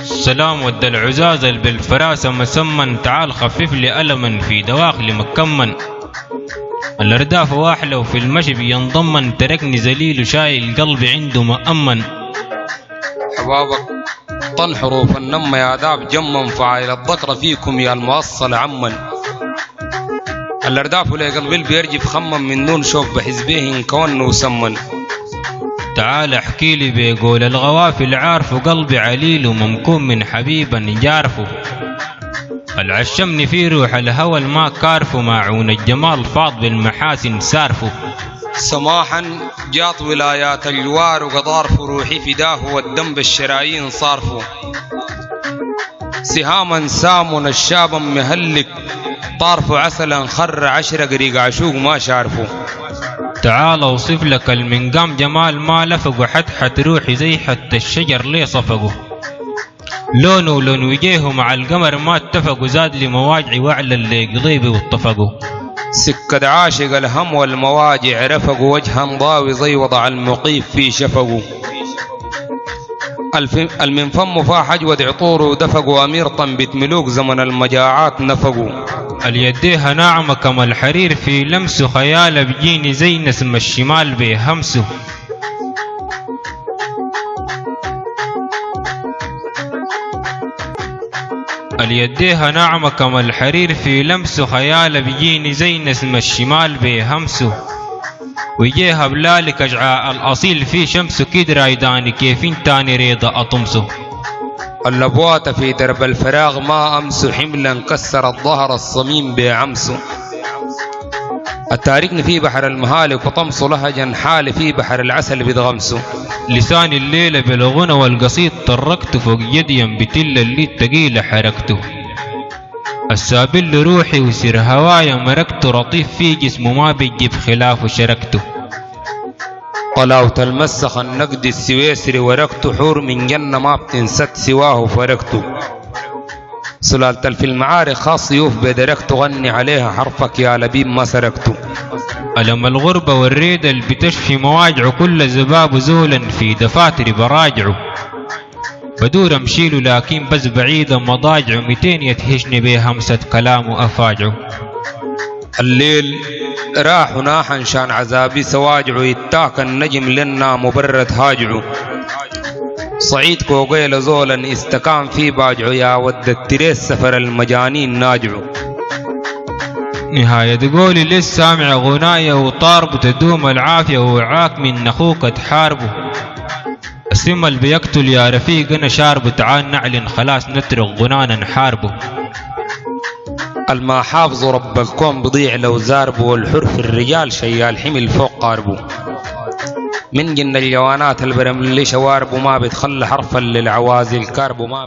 سلام ود العزاز بالفراسة مسمن، تعال خفف لي ألما في دواخلي مكمن. الأرداف واحلى وفي المشي بينضمن، تركني ذليل وشايل قلبي عنده مأمن. حبابك طن حروف النم يا داب جمم، فعايل الذكر فيكم يا الموصل عمن. الأرداف لي قلبي بيرجف خمم، من دون شوف بحزبيه انكون وسمن. تعال احكي لي بيقول الغوافل، عارفه قلبي عليل وممكون من حبيبا جارفه. العشمني في روح الهوى ما كارفه، معون الجمال فاض بالمحاسن سارفه. سماحا جات ولايات الجوار وقطارف، روحي فداه والدم بالشرايين صارفه. سهاما سامن الشابا مهلك، طارف عسلا خر 10 قريق عشوق ما شارفه. تعال اوصف لك المنقام جمال ما لفقه، حتحت روحي زي حتى الشجر ليه صفقه. لونه ولون وجهه مع القمر ما اتفقوا، زاد لي مواجعي وعلى اللي قضيبي واتفقوا. سكة عاشق الهم والمواجع رفقوا، وجها ضاوي زي وضع المقيف في شفقه. المن فمه فاح اجود عطوره ودفقوا، امير طنبت ملوك زمن المجاعات نفقوا. اليديها ناعمة كما الحرير في لمسه، خياله بيجيني زي نسم الشمال بيهمسه. اليديها ناعمة كما الحرير في لمسه، خياله بيجيني زي نسم الشمال بيهمسه. ويجيها بلالك اجعاء الاصيل في شمسه، كيد رايداني كيفين تاني ريضة اطمسه. اللبوات في درب الفراغ ما امسه، حملا كسر الظهر الصميم بعمسه. التاركني في بحر المهالك وطمسه، لهجا حالي في بحر العسل بتغمسه. لساني الليلة بالغنى والقصيد طرقته، فوق يدي بتل اللي التقيلة حركته. السابل روحي وسر هوايا مركته، رطيف في جسمه ما بيجيب خلافه شركته. طلاوة المسخ النقد السويسري وركته، حور من جنة ما بتنسد سواه فركته. سلالة في المعارك خاص سيوف بدركته، غني عليها حرفك يا لبيب ما سركته. ألم الغربة والريدة اللي بتشفي مواجعه، كل زباب زولا في دفاتري براجعه. بدور امشيله لكن بس بعيدا مضاجعه، 200 يتهشني بيه همسة كلامه افاجعه. الليل راح وناحا شان عذابي سواجعه، يتاك النجم لنا مبرد هاجعه. صعيد كوغيل زولا استكان في باجعه، يا ود التريس سفر المجانين ناجعه. نهاية قولي للسامع غناية وطاربه، تدوم العافية ووعاك من اخوك تحاربه. السم اللي بيقتل يا رفيق انا شاربه، تعال نعلن خلاص نترك غنانا نحاربه. الما حافظوا رب الكون بضيع لو زاربه، والحر في الرجال شيال حمل فوق قاربه. من جن الجوانات البرم اللي شواربه، ما بتخلى حرفا للعوازل كاربه ما